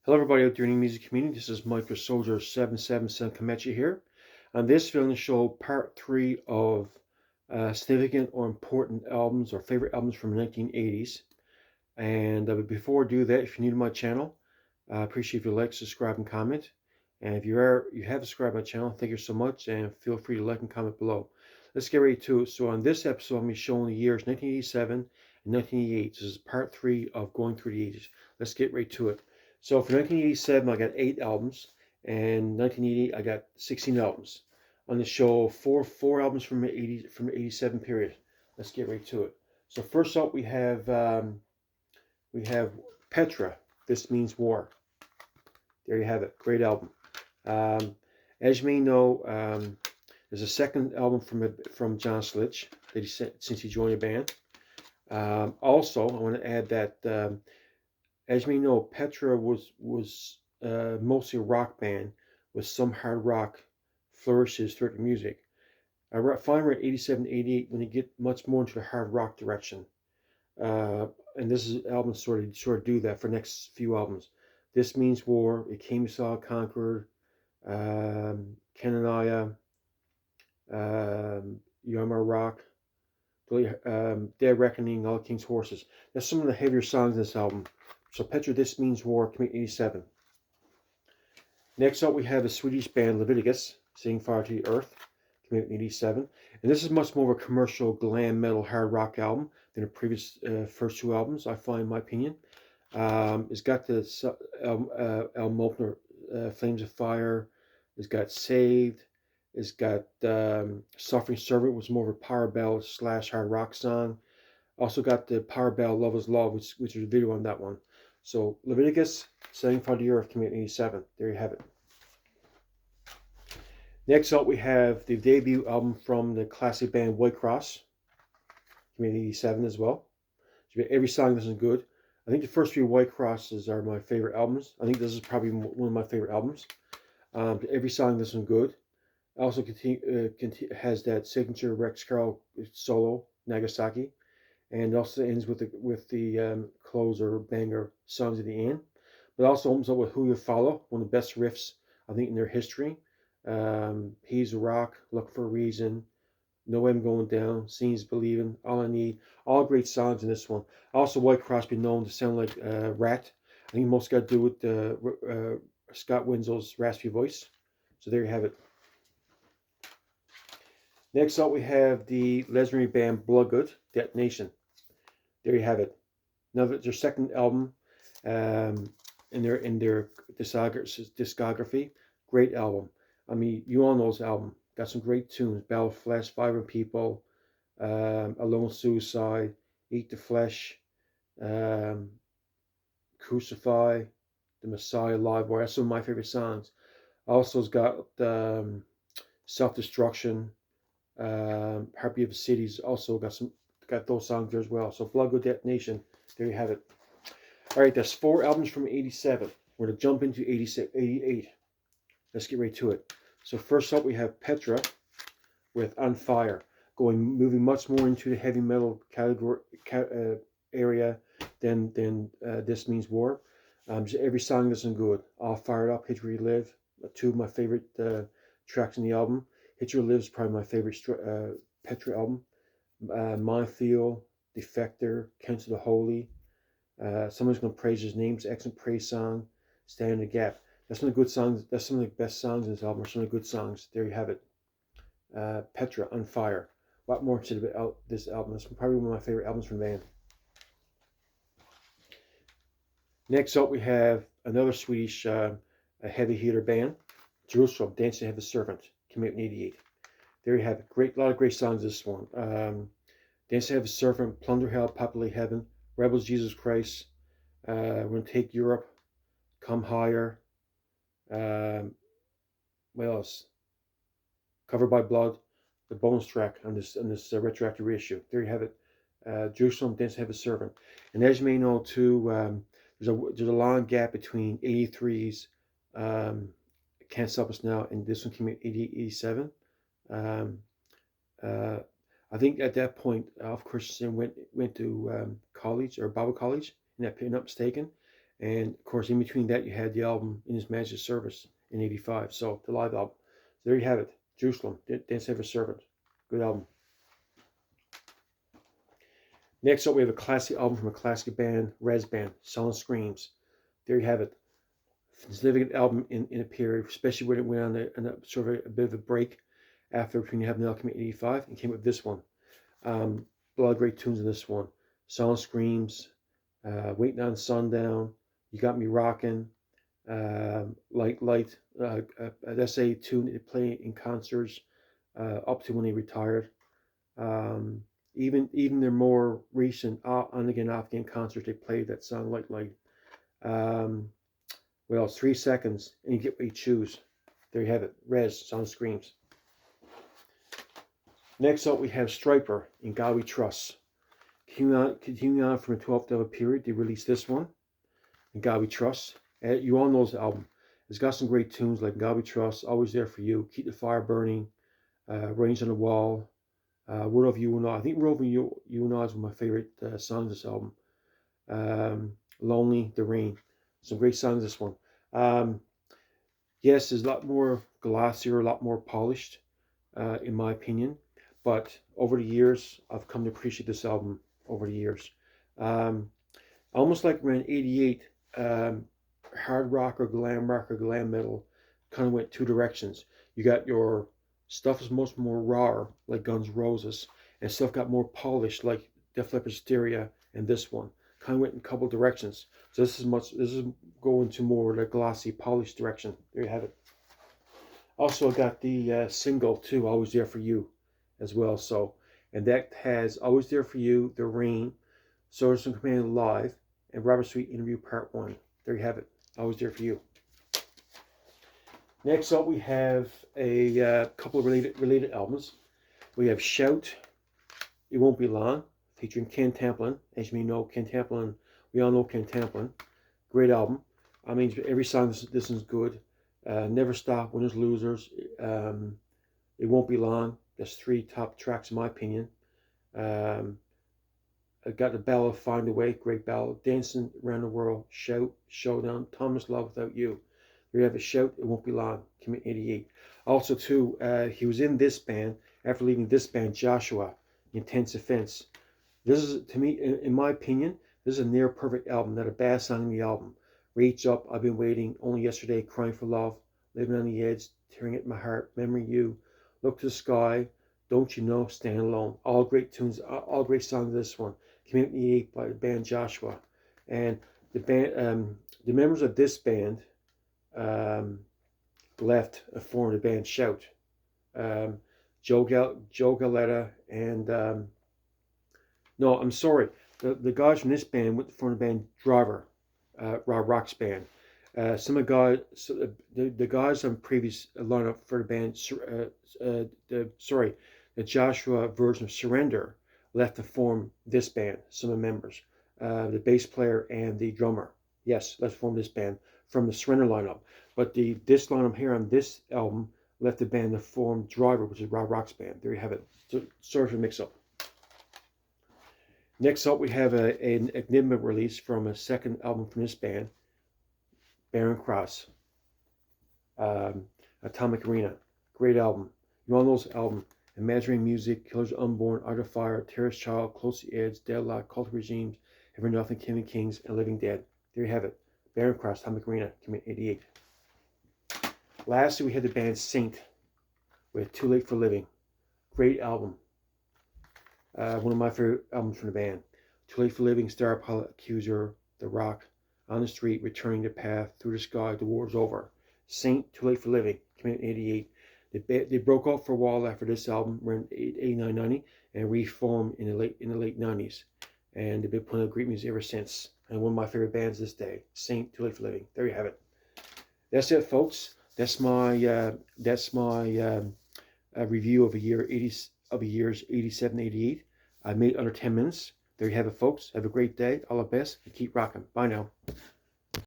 Hello everybody out there in the music community. This is Micro Soldier 777 Comanche here. On this film show part 3 of significant or important albums or favorite albums from the 1980s. And before I do that, if you're new to my channel, I appreciate if you like, subscribe, and comment. And if you have subscribed to my channel, thank you so much, and feel free to like and comment below. Let's get right to it. So on this episode, I'm going to be showing the years 1987 and 1988. This is part 3 of going through the 80s. Let's get right to it. So for 1987, I got 8 albums, and 1988, I got 16 albums. On the show, four albums from the 87 period. Let's get right to it. So first up, we have Petra. This Means War. There you have it. Great album. Um, as you may know, there's a second album from John Slitch that he sent since he joined the band. Also, I want to add that as you may know, Petra was mostly a rock band with some hard rock flourishes throughout the music. I find we're at 87, 88 when you get much more into the hard rock direction. And this is album sort of do that for the next few albums. This Means War, It Came, Saw, Conquered, Kanania, You're My Rock, Dead Reckoning, All King's Horses. That's some of the heavier songs in this album. So Petra, This Means War, commit 87. Next up we have the Swedish band Leviticus, Setting Fire to the Earth, commit 87. And this is much more of a commercial glam metal hard rock album than the previous first two albums, I find, in my opinion. It's got the album opener, Flames of Fire. It's got Saved. It's got Suffering Servant, which was more of a power ballad / hard rock song. Also got the power ballad Love is Love, which is a video on that one. So Leviticus, Setting Fire to the Earth, commit 87. There you have it. Next up, we have the debut album from the classic band White Cross, commit 87 as well. So every song this is good. I think the first three White Crosses are my favorite albums. I think this is probably one of my favorite albums. Every song this one good. Also has that signature Rex Carl solo Nagasaki, and also ends with the closer banger songs at the end. But also opens up with Who You Follow, one of the best riffs I think in their history. He's a Rock, Look for a Reason, No Way I'm Going Down, Seems Believing, All I Need, all great songs in this one. Also, White Cross been known to sound like Rat. I think most got to do with Scott Winslow's raspy voice. So there you have it. Next up, we have the legendary band Bloodgood, Detonation. There you have it. Now, their second album in their discography. Great album. I mean, you all know this album. Got some great tunes. Battle of Flesh, Vibrant People, Alone Suicide, Eat the Flesh, um, Crucify, The Messiah, Live Wire. That's some of my favorite songs. Also, it's got Self Destruction, Heartbeat of the Cities. Also got those songs there as well. So Bloodgood Detonation. There you have it. All right, that's 4 albums from 87. We're going to jump into 86, 88. Let's get right to it. So first up, we have Petra with On Fire, moving much more into the heavy metal category area than This Means War. Every song isn't good. All Fired Up, Hit You Live, two of my favorite tracks in the album. Hit You Live is probably my favorite Petra album. Montefiore, Defector, Cancel the Holy. Someone's going to praise his name. It's an excellent praise song. Stand in the Gap. That's some of the good songs. That's some of the best songs in this album. Some of the good songs. There you have it. Petra, On Fire. A lot more to about this album. It's probably one of my favorite albums from the band. Next up, we have another Swedish heavy hitter band, Jerusalem, Dancing to Have a Servant, came out in '88. There you have it. A lot of great songs. This one. Dance to Have a Servant, Plunder Hell, Populate Heaven, Rebels, Jesus Christ, We're Gonna Take Europe, Come Higher. What else? Covered by Blood, the bonus track on this retroactive reissue. There you have it. Jerusalem, Dance to Have a Servant. And as you may know too, there's a long gap between '83's Can't Stop Us Now and this one came out '87. I think at that point, of course, went to college or Bible college, if I'm not mistaken. And of course, in between that, you had the album In His Majesty's Service in '85. So the live album. So there you have it. Jerusalem, Dance of a Servant. Good album. Next up, we have a classic album from a classic band, Rez Band, Silent Screams. There you have it. Significant album in a period, especially when it went on a sort of a bit of a break after Between Heaven and Alchemy '85, and came with this one. A lot of great tunes in this one. Silent Screams, Waiting on Sundown, You Got Me Rockin', Light, that's a tune they play in concerts up to when they retired. Even their more recent on again off again concerts, they played that song Light. What else? 3 seconds, and you get what you choose. There you have it. Rez, Silent Screams. Next up, we have Stryper, In God We Trust. Continuing on from the 12th hour period, they released this one, In God We Trust. You all know this album. It's got some great tunes like In God We Trust, Always There For You, Keep the Fire Burning, Rains on the Wall, World of You and I. I think World of You and I is one of my favorite songs of this album. Lonely, The Rain. Some great songs this one. Yes, it's a lot more glossier, a lot more polished, in my opinion. But over the years, I've come to appreciate this album over the years. Almost like around '88, hard rock or glam metal kind of went two directions. You got your stuff is much more raw, like Guns N' Roses, and stuff got more polished, like Def Leppard Hysteria and this one. Kind of went in a couple directions. So this is going to more the glossy, polished direction. There you have it. Also, I got the single too, Always There For You, as well. So, and that has Always There For You, The Rain, Soldiers of Command Live, and Robert Sweet Interview Part 1. There you have it. Always There For You. Next up, we have a couple of related albums. We have Shout, It Won't Be Long, featuring Ken Tamplin. As you may know, Ken Tamplin, we all know Ken Tamplin. Great album. I mean, every song this is good. Never Stop, Winners, Losers. It Won't Be Long. That's 3 top tracks in my opinion. I got the ballad Find a Way, great ballad. Dancing Around the World, Shout, Showdown, Thomas Love Without You. There you have a Shout, It Won't Be Long, came in '88. Also too, he was in this band, after leaving this band, Joshua, Intense Offense. This is, to me, in my opinion, this is a near perfect album, not a bad song in the album. Reach Up, I've Been Waiting, Only Yesterday, Crying for Love, Living on the Edge, Tearing at My Heart, Memory You, Look to the Sky, Don't You Know, Stand Alone. All great tunes, all great songs of this one. Came out in '88 by the band Joshua. And the band, the members of this band left and formed the band Shout. Joe Galetta and no, I'm sorry. The guys from this band went to form the band Driver, Rob Rock's band. Some of the guys on previous lineup for the band, the Joshua version of Surrender, left to form this band. Some of the members, the bass player and the drummer. Yes, let's form this band from the Surrender lineup. But this lineup here on this album left the band to form Driver, which is Rob Rock's band. There you have it. So, sorry for the mix-up. Next up, we have an Enigma release from a second album from this band, Barren Cross, Atomic Arena. Great album. You all know this album. Imaginary Music, Killers Unborn, Art of Fire, Terrorist Child, Close to the Edge, Deadlock, Cult of Regimes, Ever Nothing, King of Kings, and Living Dead. There you have it. Barren Cross, Atomic Arena, came in '88. Lastly, we had the band Saint with Too Late for Living. Great album. One of my favorite albums from the band. Too Late for Living, Star Pilot, Accuser, The Rock, On the Street, Returning the Path, Through the Sky, The War's Over. Saint, Too Late for Living, came out in '88. They broke up for a while after this album, around '89, '90, and reformed in the late '90s. And they've been putting out great music ever since. And one of my favorite bands this day, Saint, Too Late for Living. There you have it. That's it, folks. That's my review of years '87, '88. I made under 10 minutes. There you have it, folks. Have a great day. All the best, and keep rocking. Bye now.